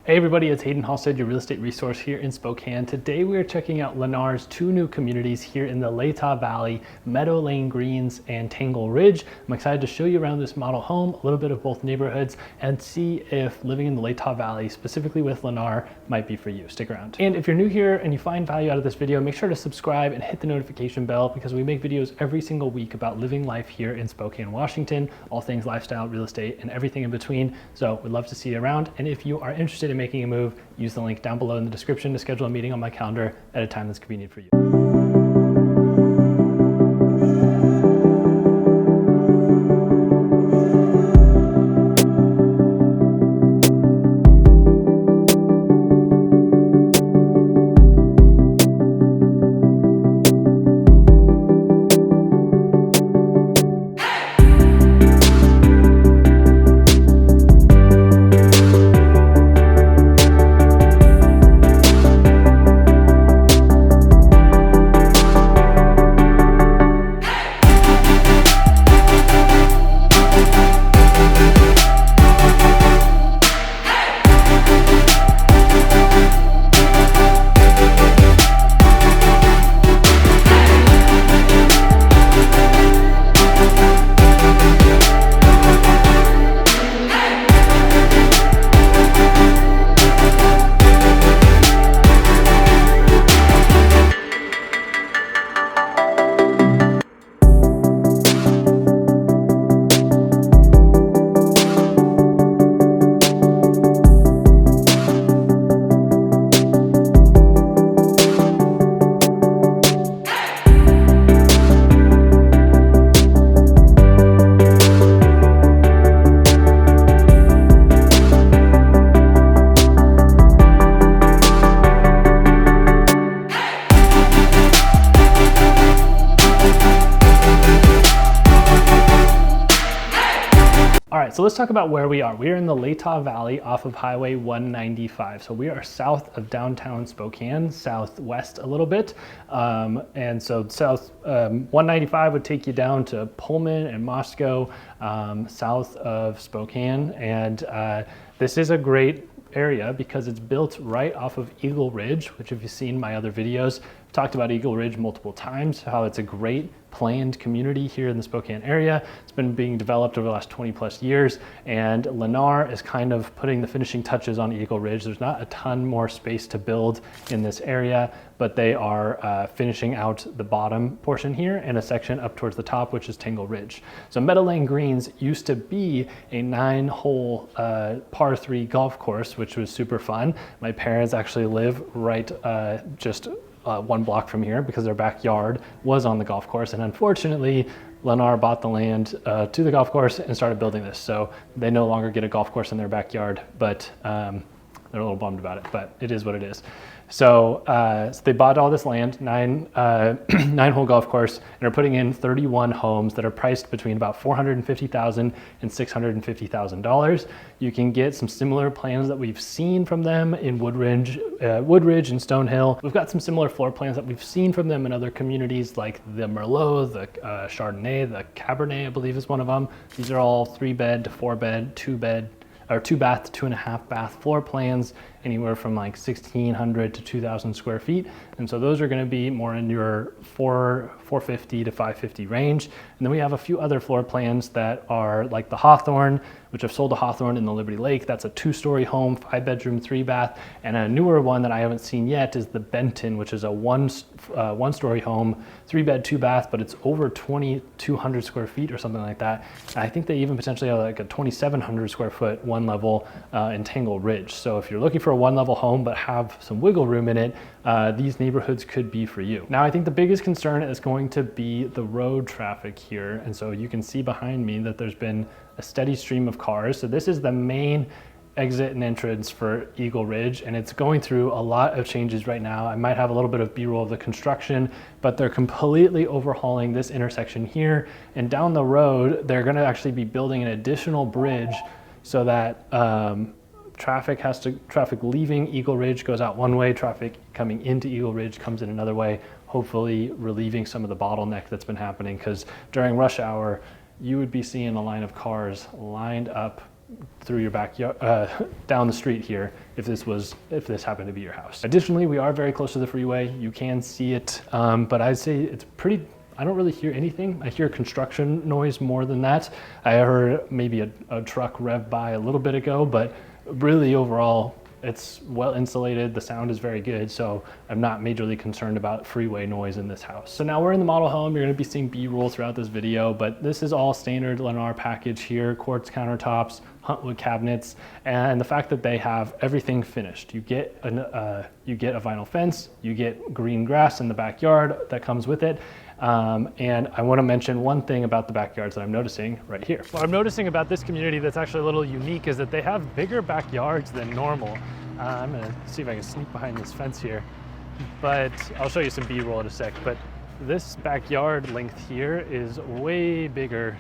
Hey everybody, it's Haydn Halsted, your real estate resource here in Spokane. Today we are checking out Lennar's two new communities here in the Latah Valley, Meadowlane Greens and Tangle Ridge. I'm excited to show you around this model home, a little bit of both neighborhoods, and see if living in the Latah Valley, specifically with Lennar, might be for you. Stick around. And if you're new here and you find value out of this video, make sure to subscribe and hit the notification bell because we make videos every single week about living life here in Spokane, Washington, all things lifestyle, real estate, and everything in between. So we'd love to see you around. And if you are interested in making a move, use the link down below in the description to schedule a meeting on my calendar at a time that's convenient for you. So let's talk about where we are. We are in the Latah Valley off of Highway 195. So we are south of downtown Spokane, southwest a little bit. And so south 195 would take you down to Pullman and Moscow, south of Spokane. And this is a great area because it's built right off of Eagle Ridge, which if you've seen my other videos, I've talked about Eagle Ridge multiple times, how it's a great planned community here in the Spokane area. It's been being developed over the last 20 plus years, and Lennar is kind of putting the finishing touches on Eagle Ridge. There's not a ton more space to build in this area, but they are finishing out the bottom portion here and a section up towards the top, which is Tangle Ridge. So Meadowlane Greens used to be a 9-hole par 3 golf course, which was super fun. My parents actually live right just one block from here because their backyard was on the golf course, and unfortunately Lennar bought the land to the golf course and started building this, so they no longer get a golf course in their backyard, but they're a little bummed about it, but it is what it is. So, so they bought all this land, 9-hole golf course, and are putting in 31 homes that are priced between about $450,000 and $650,000. You can get some similar plans that we've seen from them in Woodridge and Stonehill. We've got some similar floor plans that we've seen from them in other communities like the Merlot, the Chardonnay, the Cabernet, I believe is one of them. These are all 3-bed to 4-bed, 2-bed, or 2-bath to 2.5-bath floor plans, anywhere from like 1,600 to 2,000 square feet. And so those are gonna be more in your 450 to 550 range. And then we have a few other floor plans that are like the Hawthorne, which I've sold a Hawthorne in the Liberty Lake. That's a 2-story home, 5-bedroom, 3-bath. And a newer one that I haven't seen yet is the Benton, which is a one-story home, 3-bed, 2-bath, but it's over 2,200 square feet or something like that. And I think they even potentially have like a 2,700 square foot one level in Tangle Ridge. So if you're looking for a one-level home but have some wiggle room in it, these neighborhoods could be for you. Now, I think the biggest concern is going to be the road traffic here. And so you can see behind me that there's been a steady stream of cars. So this is the main exit and entrance for Eagle Ridge, and it's going through a lot of changes right now. I might have a little bit of B-roll of the construction, but they're completely overhauling this intersection here. And down the road, they're gonna actually be building an additional bridge so that traffic leaving Eagle Ridge goes out one way, traffic coming into Eagle Ridge comes in another way, hopefully relieving some of the bottleneck that's been happening, because during rush hour, you would be seeing a line of cars lined up through your backyard, down the street here, if this happened to be your house. Additionally, we are very close to the freeway. You can see it, but I'd say it's pretty, I don't really hear anything. I hear construction noise more than that. I heard maybe a truck rev by a little bit ago, but really overall, it's well insulated. The sound is very good, so I'm not majorly concerned about freeway noise in this house. So now we're in the model home. You're gonna be seeing B-roll throughout this video, but this is all standard Lennar package here, quartz countertops, huntwood cabinets, and the fact that they have everything finished. You get a vinyl fence, you get green grass in the backyard that comes with it. And I want to mention one thing about the backyards that I'm noticing right here. What I'm noticing about this community that's actually a little unique is that they have bigger backyards than normal. I'm going to see if I can sneak behind this fence here, but I'll show you some B-roll in a sec. But this backyard length here is way bigger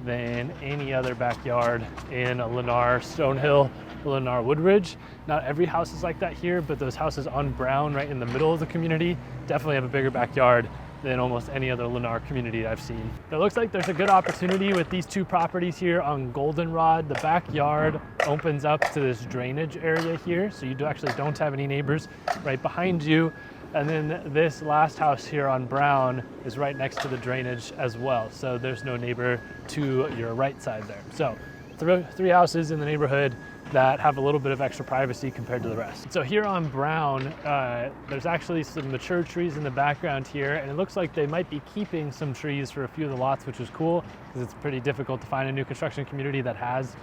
than any other backyard in a Lennar Stonehill, Lennar Woodridge. Not every house is like that here, but those houses on Brown right in the middle of the community definitely have a bigger backyard than almost any other Lennar community I've seen. It looks like there's a good opportunity with these two properties here on Goldenrod. The backyard opens up to this drainage area here, so you actually don't have any neighbors right behind you. And then this last house here on Brown is right next to the drainage as well, so there's no neighbor to your right side there. So three houses in the neighborhood that have a little bit of extra privacy compared to the rest. So here on Brown, there's actually some mature trees in the background here, and it looks like they might be keeping some trees for a few of the lots, which is cool, because it's pretty difficult to find a new construction community that has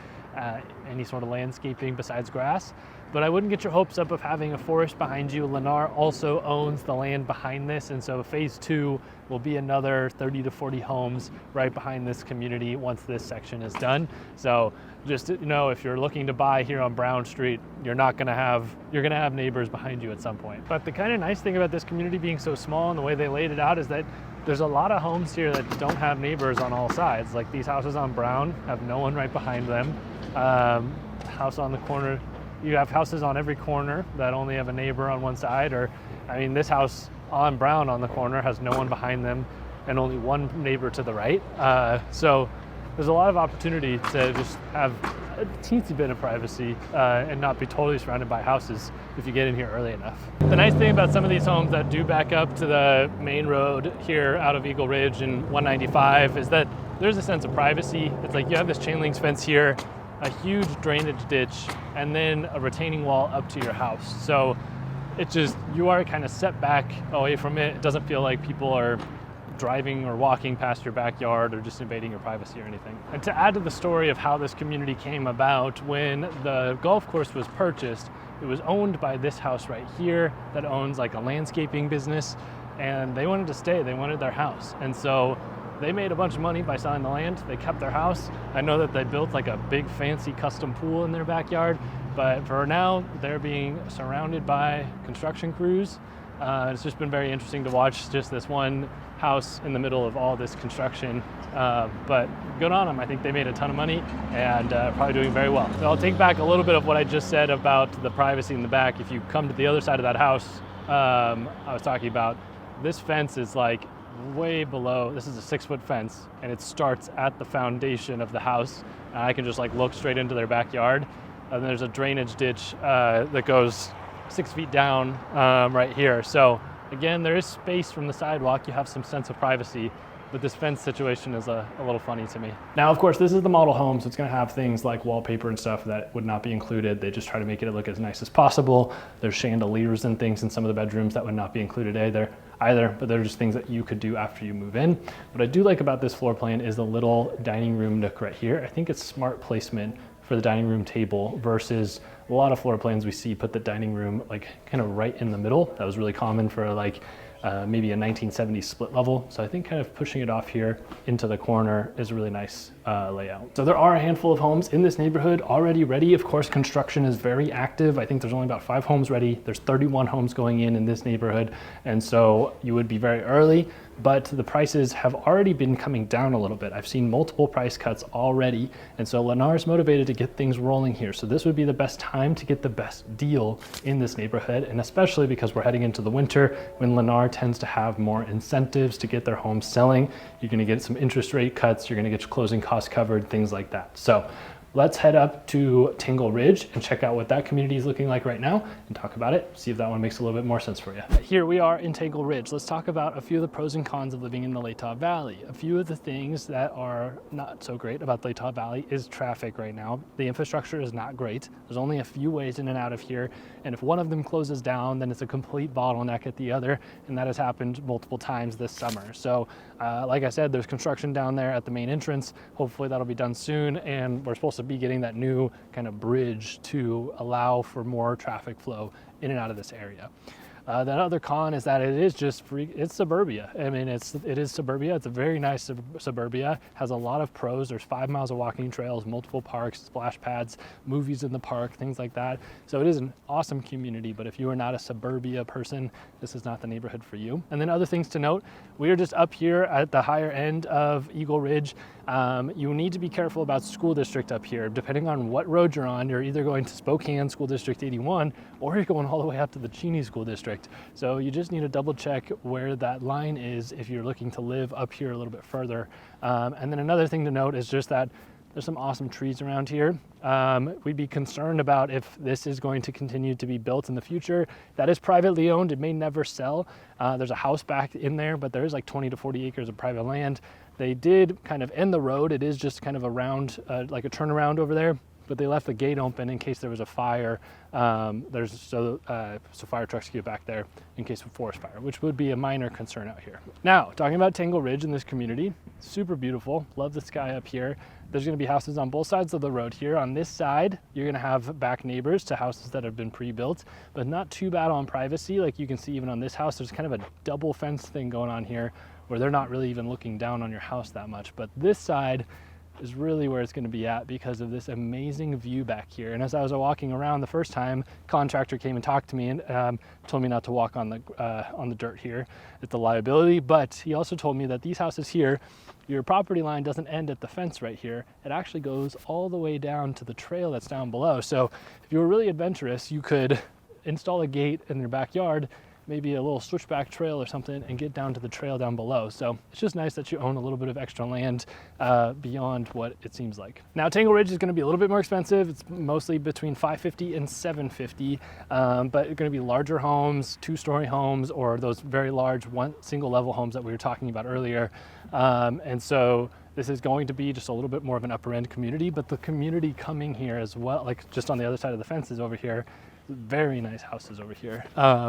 any sort of landscaping besides grass. But I wouldn't get your hopes up of having a forest behind you. Lennar also owns the land behind this, and so phase 2 will be another 30 to 40 homes right behind this community once this section is done. So just know, if you're looking to buy here on Brown Street, you're gonna have neighbors behind you at some point. But the kind of nice thing about this community being so small and the way they laid it out is that there's a lot of homes here that don't have neighbors on all sides. Like these houses on Brown have no one right behind them. House on the corner, you have houses on every corner that only have a neighbor on one side, or I mean, this house on Brown on the corner has no one behind them and only one neighbor to the right. So there's a lot of opportunity to just have a teensy bit of privacy and not be totally surrounded by houses if you get in here early enough. The nice thing about some of these homes that do back up to the main road here out of Eagle Ridge and 195 is that there's a sense of privacy. It's like you have this chain link fence here, a huge drainage ditch, and then a retaining wall up to your house. So it just, you are kind of set back away from it. It doesn't feel like people are driving or walking past your backyard or just invading your privacy or anything. And to add to the story of how this community came about, when the golf course was purchased, it was owned by this house right here that owns like a landscaping business, and they wanted to stay, they wanted their house. And so they made a bunch of money by selling the land. They kept their house. I know that they built like a big fancy custom pool in their backyard, but for now they're being surrounded by construction crews. It's just been very interesting to watch just this one house in the middle of all this construction, but good on them. I think they made a ton of money and probably doing very well. So I'll take back a little bit of what I just said about the privacy in the back. If you come to the other side of that house I was talking about, this fence is like way below. This is a 6-foot fence, and it starts at the foundation of the house, and I can just like look straight into their backyard. And there's a drainage ditch that goes 6 feet down right here. So again, there is space from the sidewalk. You have some sense of privacy, but this fence situation is a little funny to me. Now, of course, this is the model home, so it's gonna have things like wallpaper and stuff that would not be included. They just try to make it look as nice as possible. There's chandeliers and things in some of the bedrooms that would not be included either, but they're just things that you could do after you move in. What I do like about this floor plan is the little dining room nook right here. I think it's smart placement for the dining room table versus a lot of floor plans we see put the dining room like kind of right in the middle. That was really common for like maybe a 1970s split level. So I think kind of pushing it off here into the corner is a really nice layout. So there are a handful of homes in this neighborhood already ready. Of course, construction is very active. I think there's only about 5 homes ready. There's 31 homes going in this neighborhood. And so you would be very early, but the prices have already been coming down a little bit. I've seen multiple price cuts already. And so Lennar is motivated to get things rolling here. So this would be the best time to get the best deal in this neighborhood. And especially because we're heading into the winter when Lennar tends to have more incentives to get their homes selling. You're gonna get some interest rate cuts. You're gonna get your closing costs covered, things like that. So let's head up to Tangle Ridge and check out what that community is looking like right now and talk about it, see if that one makes a little bit more sense for you. Here we are in Tangle Ridge. Let's talk about a few of the pros and cons of living in the Latah Valley. A few of the things that are not so great about the Latah Valley is traffic right now. The infrastructure is not great. There's only a few ways in and out of here, and if one of them closes down, then it's a complete bottleneck at the other, and that has happened multiple times this summer. So like I said, there's construction down there at the main entrance. Hopefully that'll be done soon, and we're supposed to be getting that new kind of bridge to allow for more traffic flow in and out of this area. That other con is that it is just it's suburbia. I mean, it is suburbia. It's a very nice suburbia. Has a lot of pros. There's 5 miles of walking trails, multiple parks, splash pads, movies in the park, things like that. So it is an awesome community, but if you are not a suburbia person, this is not the neighborhood for you. And then other things to note, we are just up here at the higher end of Eagle Ridge. You need to be careful about school district up here. Depending on what road you're on, you're either going to Spokane School District 81 or you're going all the way up to the Cheney School District. So you just need to double check where that line is if you're looking to live up here a little bit further. And then another thing to note is just that there's some awesome trees around here. We'd be concerned about if this is going to continue to be built in the future. That is privately owned. It may never sell. There's a house back in there, but there is like 20 to 40 acres of private land. They did kind of end the road. It is just kind of a round, like a turnaround over there, but they left the gate open in case there was a fire. So fire trucks could get back there in case of a forest fire, which would be a minor concern out here. Now, talking about Tangle Ridge in this community, super beautiful. Love the sky up here. There's gonna be houses on both sides of the road here. On this side, you're gonna have back neighbors to houses that have been pre-built, but not too bad on privacy. Like you can see even on this house, there's kind of a double fence thing going on here where they're not really even looking down on your house that much. But this side is really where it's gonna be at because of this amazing view back here. And as I was walking around the first time, contractor came and talked to me and told me not to walk on the dirt here. It's a liability, but he also told me that these houses here, your property line doesn't end at the fence right here. It actually goes all the way down to the trail that's down below. So if you were really adventurous, you could install a gate in your backyard, maybe a little switchback trail or something, and get down to the trail down below. So it's just nice that you own a little bit of extra land beyond what it seems like. Now, Tangle Ridge is gonna be a little bit more expensive. It's mostly between $550 and $750, but it's gonna be larger homes, 2-story homes, or those very large single level homes that we were talking about earlier. And so this is going to be just a little bit more of an upper end community, but the community coming here as well, like just on the other side of the fences over here, very nice houses over here,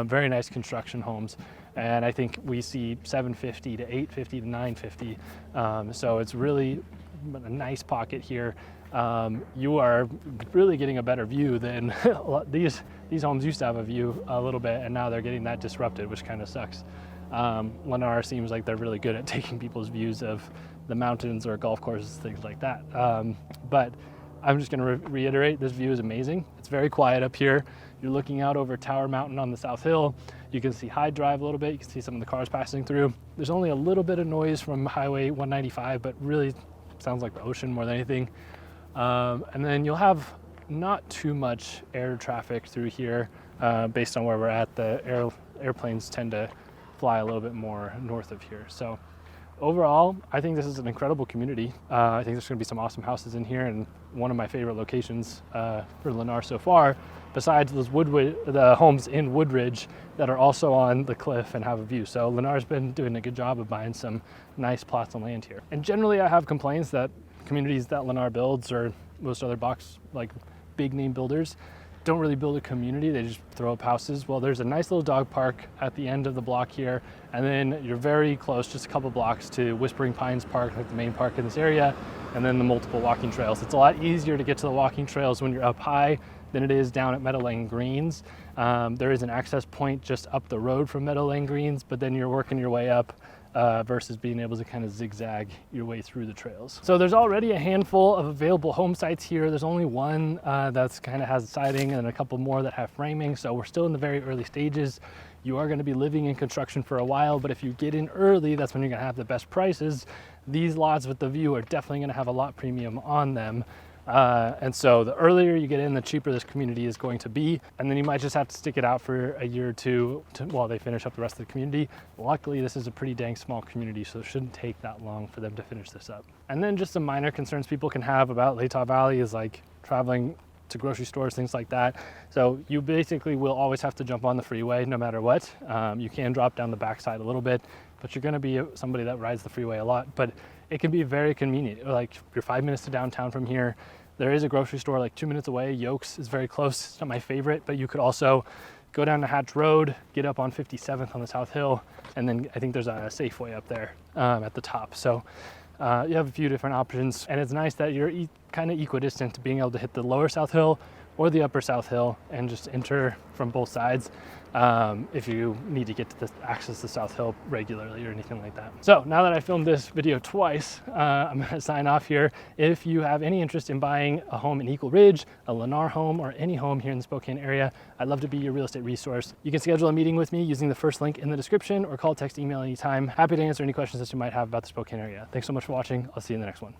very nice construction homes, and I think we see $750 to $850 to $950. So it's really a nice pocket here. You are really getting a better view than these homes used to have a view a little bit, and now they're getting that disrupted, which kind of sucks. Lennar seems like they're really good at taking people's views of the mountains or golf courses, things like that. But I'm just going to reiterate, this view is amazing. It's very quiet up here. You're looking out over Tower Mountain on the South Hill. You can see Hyde Drive a little bit. You can see some of the cars passing through. There's only a little bit of noise from Highway 195, but really sounds like the ocean more than anything. And then you'll have not too much air traffic through here based on where we're at. The airplanes tend to fly a little bit more north of here. So overall, I think this is an incredible community. I think there's going to be some awesome houses in here, and one of my favorite locations for Lennar so far, besides those the homes in Woodridge that are also on the cliff and have a view. So Lennar's been doing a good job of buying some nice plots of land here. And generally I have complaints that communities that Lennar builds, or most other big name builders, don't really build a community, they just throw up houses. Well, there's a nice little dog park at the end of the block here, and then you're very close, just a couple blocks, to Whispering Pines Park, like the main park in this area, and then the multiple walking trails. It's a lot easier to get to the walking trails when you're up high than it is down at Meadowlane Greens. There is an access point just up the road from Meadowlane Greens, but then you're working your way up versus being able to kind of zigzag your way through the trails. So there's already a handful of available home sites here. There's only one that's kind of has siding and a couple more that have framing. So we're still in the very early stages. You are going to be living in construction for a while, but if you get in early, that's when you're going to have the best prices. These lots with the view are definitely going to have a lot premium on them. And so the earlier you get in, the cheaper this community is going to be. And then you might just have to stick it out for a year or two while they finish up the rest of the community. Luckily, this is a pretty dang small community, so it shouldn't take that long for them to finish this up. And then just some minor concerns people can have about Latah Valley is like traveling to grocery stores, things like that. So you basically will always have to jump on the freeway no matter what. You can drop down the backside a little bit, but you're gonna be somebody that rides the freeway a lot. But it can be very convenient. Like you're 5 minutes to downtown from here. There is a grocery store like 2 minutes away. Yolks is very close. It's not my favorite, but you could also go down to Hatch Road, get up on 57th on the South Hill, and then I think there's a Safeway up there at the top. So you have a few different options, and it's nice that you're kind of equidistant to being able to hit the lower South Hill or the upper South Hill and just enter from both sides if you need to get to access the South Hill regularly or anything like that. So now that I filmed this video twice, I'm gonna sign off here. If you have any interest in buying a home in Eagle Ridge, a Lennar home, or any home here in the Spokane area, I'd love to be your real estate resource. You can schedule a meeting with me using the first link in the description or call, text, email anytime. Happy to answer any questions that you might have about the Spokane area. Thanks so much for watching. I'll see you in the next one.